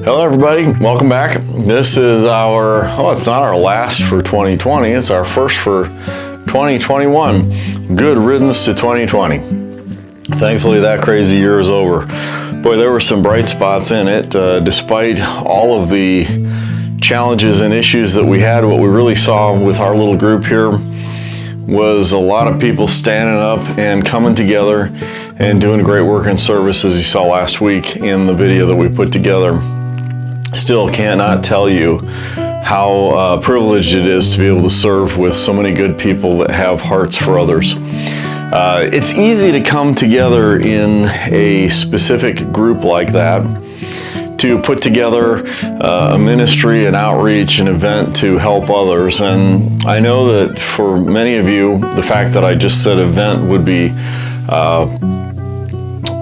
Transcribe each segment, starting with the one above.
Hello everybody, welcome back. This is it's not our last for 2020, it's our first for 2021. Good riddance to 2020. Thankfully that crazy year is over. Boy, there were some bright spots in it. Despite all of the challenges and issues that we had, what we really saw with our little group here was a lot of people standing up and coming together and doing great work and service, as you saw last week in the video that we put together. Still cannot tell you how privileged it is to be able to serve with so many good people that have hearts for others. It's easy to come together in a specific group like that to put together a ministry, an outreach, an event to help others. And I know that for many of you, the fact that I just said event would be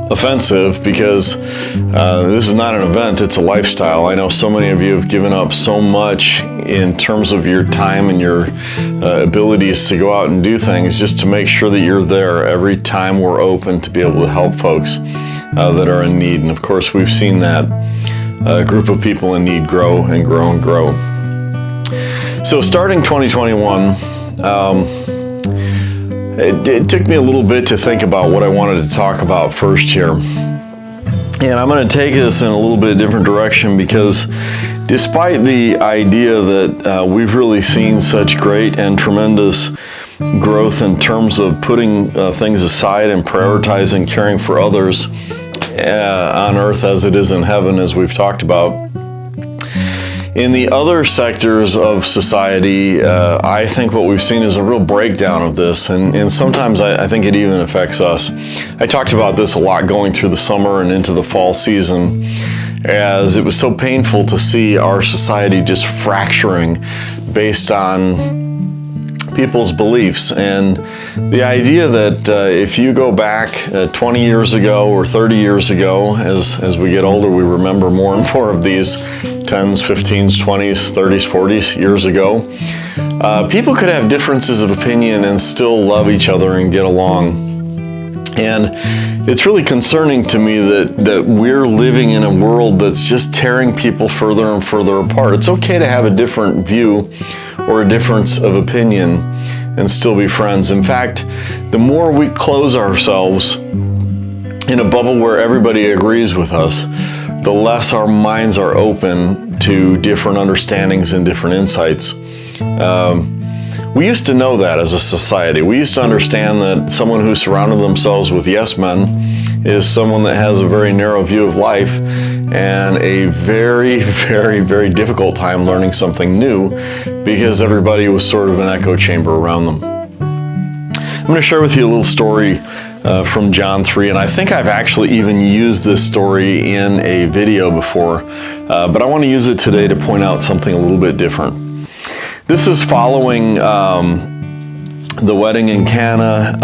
offensive because this is not an event, it's a lifestyle. I know so many of you have given up so much in terms of your time and your abilities to go out and do things just to make sure that you're there every time we're open to be able to help folks that are in need. And of course, we've seen that group of people in need grow and grow and grow. So starting 2021, it took me a little bit to think about what I wanted to talk about first here. And I'm going to take this in a little bit different direction because despite the idea that we've really seen such great and tremendous growth in terms of putting things aside and prioritizing caring for others on earth as it is in heaven, as we've talked about, in the other sectors of society, I think what we've seen is a real breakdown of this, and sometimes I think it even affects us. I talked about this a lot going through the summer and into the fall season, as it was so painful to see our society just fracturing based on people's beliefs. And the idea that if you go back 20 years ago or 30 years ago, as we get older, we remember more and more of these 10s, 15s, 20s, 30s, 40s years ago, people could have differences of opinion and still love each other and get along. And it's really concerning to me that we're living in a world that's just tearing people further and further apart. It's okay to have a different view or a difference of opinion and still be friends. In fact, the more we close ourselves in a bubble where everybody agrees with us, the less our minds are open to different understandings and different insights. We used to know that as a society. We used to understand that someone who surrounded themselves with yes men is someone that has a very narrow view of life and a very, very, very difficult time learning something new because everybody was sort of an echo chamber around them. I'm going to share with you a little story from John 3, and I think I've actually even used this story in a video before, but I want to use it today to point out something a little bit different. This is following the wedding in Cana,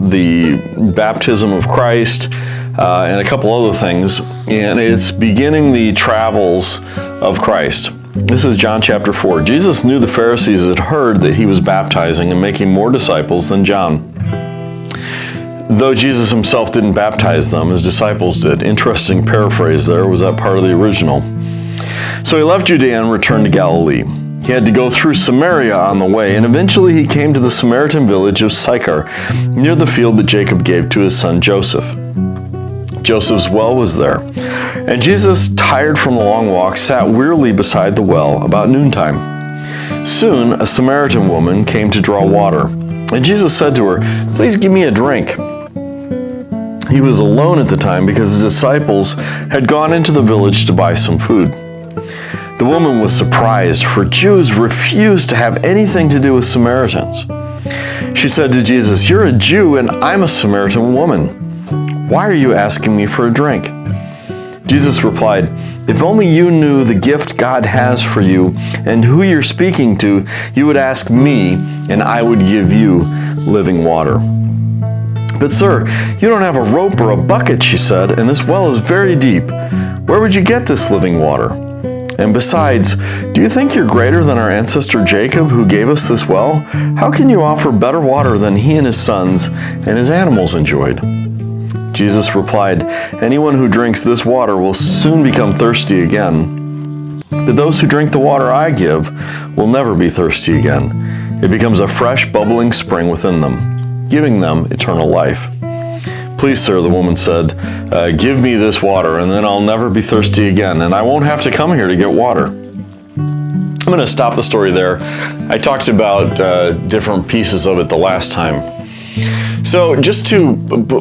the baptism of Christ, and a couple other things, and it's beginning the travels of Christ. This is John chapter 4. Jesus knew the Pharisees had heard that he was baptizing and making more disciples than John, though Jesus himself didn't baptize them, his disciples did. Interesting paraphrase there. Was that part of the original? So he left Judea and returned to Galilee. He had to go through Samaria on the way, and eventually he came to the Samaritan village of Sychar, near the field that Jacob gave to his son Joseph. Joseph's well was there, and Jesus, tired from the long walk, sat wearily beside the well about noontime. Soon a Samaritan woman came to draw water, and Jesus said to her, "Please give me a drink." He was alone at the time because his disciples had gone into the village to buy some food. The woman was surprised, for Jews refused to have anything to do with Samaritans. She said to Jesus, "You're a Jew and I'm a Samaritan woman. Why are you asking me for a drink?" Jesus replied, "If only you knew the gift God has for you and who you're speaking to, you would ask me and I would give you living water." "But sir, you don't have a rope or a bucket," she said, "and this well is very deep. Where would you get this living water? And besides, do you think you're greater than our ancestor Jacob, who gave us this well? How can you offer better water than he and his sons and his animals enjoyed?" Jesus replied, "Anyone who drinks this water will soon become thirsty again. But those who drink the water I give will never be thirsty again. It becomes a fresh, bubbling spring within them, giving them eternal life." "Please, sir," the woman said, "give me this water, and then I'll never be thirsty again, and I won't have to come here to get water." I'm going to stop the story there. I talked about different pieces of it the last time. So just to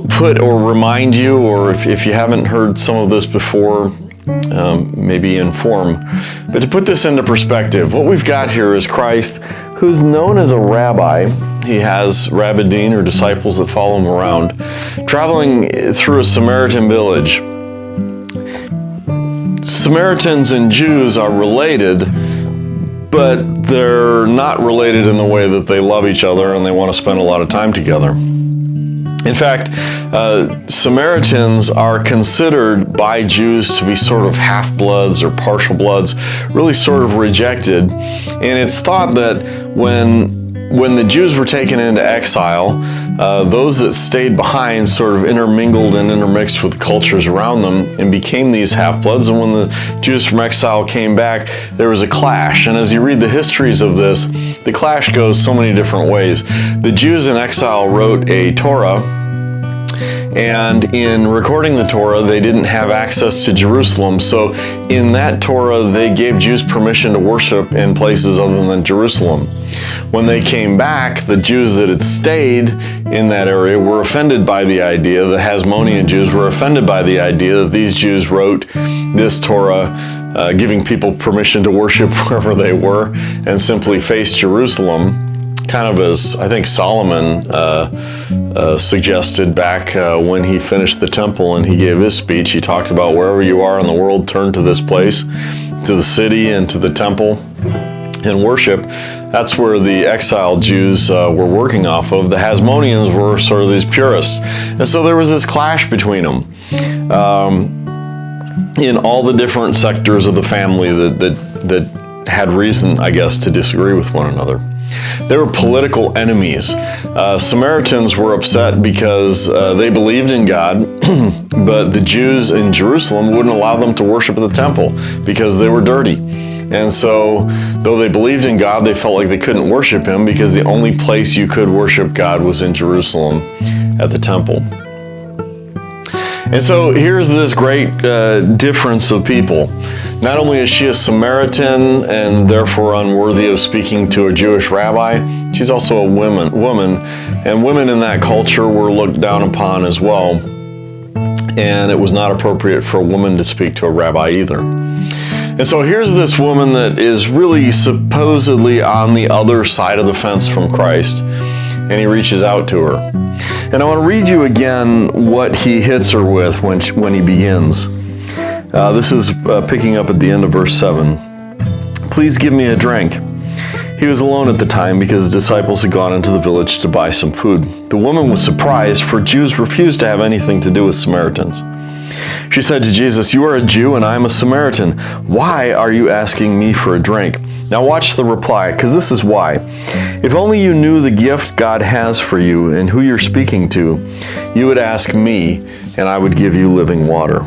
put or remind you, or if you haven't heard some of this before, maybe inform, but to put this into perspective, what we've got here is Christ, who's known as a rabbi. He has rabbidim, or disciples that follow him around, traveling through a Samaritan village. Samaritans and Jews are related, but they're not related in the way that they love each other and they want to spend a lot of time together. In fact, Samaritans are considered by Jews to be sort of half-bloods or partial bloods, really sort of rejected. And it's thought that when the Jews were taken into exile, those that stayed behind sort of intermingled and intermixed with the cultures around them and became these half-bloods. And when the Jews from exile came back, there was a clash. And as you read the histories of this, the clash goes so many different ways. The Jews in exile wrote a Torah, and in recording the Torah, they didn't have access to Jerusalem. So in that Torah, they gave Jews permission to worship in places other than Jerusalem. When they came back, the Jews that had stayed in that area were offended by the idea, the Hasmonean Jews were offended by the idea that these Jews wrote this Torah, giving people permission to worship wherever they were and simply face Jerusalem. Kind of as I think Solomon suggested back when he finished the temple and he gave his speech. He talked about wherever you are in the world, turn to this place, to the city and to the temple and worship. That's where the exiled Jews were working off of. The Hasmoneans were sort of these purists. And so there was this clash between them in all the different sectors of the family that had reason, I guess, to disagree with one another. They were political enemies. Samaritans were upset because they believed in God, but the Jews in Jerusalem wouldn't allow them to worship at the temple because they were dirty. And so, though they believed in God, they felt like they couldn't worship Him because the only place you could worship God was in Jerusalem at the temple. And so here's this great difference of people. Not only is she a Samaritan and therefore unworthy of speaking to a Jewish rabbi, she's also a woman, and women in that culture were looked down upon as well. And it was not appropriate for a woman to speak to a rabbi either. And so here's this woman that is really supposedly on the other side of the fence from Christ, and he reaches out to her. And I want to read you again what he hits her with when he begins. This is picking up at the end of verse 7. "Please give me a drink." He was alone at the time because his disciples had gone into the village to buy some food. The woman was surprised, for Jews refused to have anything to do with Samaritans. She said to Jesus, "You are a Jew and I am a Samaritan. Why are you asking me for a drink?" Now watch the reply, because this is why. "If only you knew the gift God has for you and who you're speaking to, you would ask me and I would give you living water."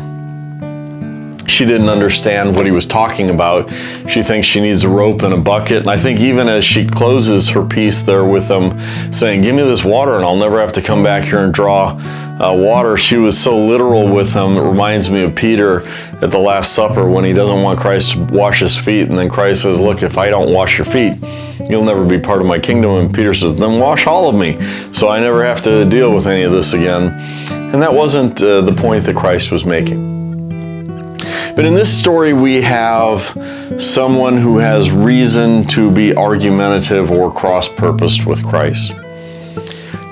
She didn't understand what he was talking about. She thinks she needs a rope and a bucket. And I think even as she closes her piece there with him, saying, "Give me this water and I'll never have to come back here and draw water," she was so literal with him. It reminds me of Peter at the Last Supper when he doesn't want Christ to wash his feet. And then Christ says, "Look, if I don't wash your feet, you'll never be part of my kingdom." And Peter says, "Then wash all of me, so I never have to deal with any of this again." And that wasn't the point that Christ was making. But in this story, we have someone who has reason to be argumentative or cross-purposed with Christ.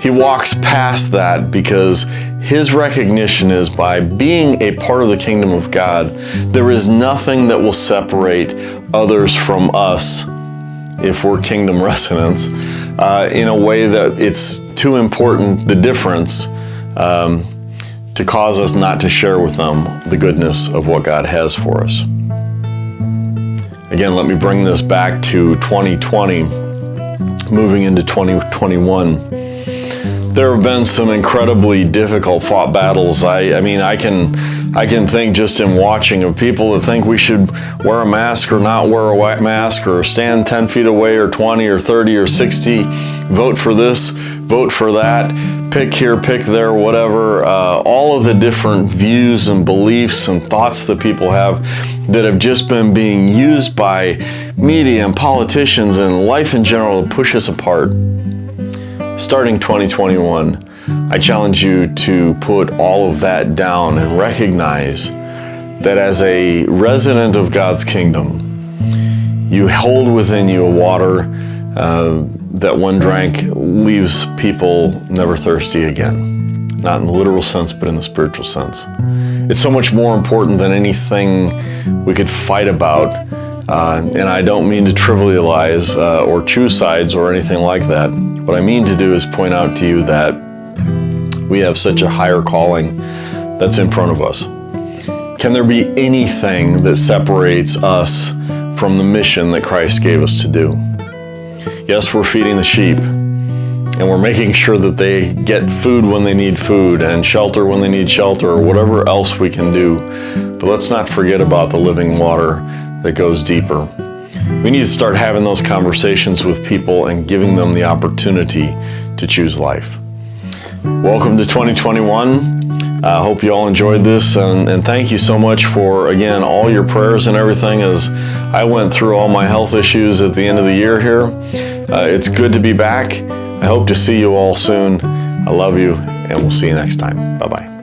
He walks past that because his recognition is by being a part of the kingdom of God, there is nothing that will separate others from us if we're kingdom residents in a way that it's too important, the difference, to cause us not to share with them the goodness of what God has for us. Again, let me bring this back to 2020, moving into 2021. there have been some incredibly difficult fought battles. I mean, I can think just in watching of people that think we should wear a mask or not wear a mask, or stand 10 feet away, or 20 or 30 or 60, vote for this, vote for that, pick here, pick there, whatever. All of the different views and beliefs and thoughts that people have that have just been being used by media and politicians and life in general to push us apart. Starting 2021, I challenge you to put all of that down and recognize that as a resident of God's kingdom, you hold within you a water that when drank leaves people never thirsty again. Not in the literal sense, but in the spiritual sense. It's so much more important than anything we could fight about. And I don't mean to trivialize or choose sides or anything like that. What I mean to do is point out to you that we have such a higher calling that's in front of us. Can there be anything that separates us from the mission that Christ gave us to do? Yes, we're feeding the sheep, and we're making sure that they get food when they need food, and shelter when they need shelter, or whatever else we can do. But let's not forget about the living water that goes deeper. We need to start having those conversations with people and giving them the opportunity to choose life. Welcome to 2021. I hope you all enjoyed this, and thank you so much for, again, all your prayers and everything as I went through all my health issues at the end of the year here. It's good to be back. I hope to see you all soon. I love you, and we'll see you next time. Bye-bye.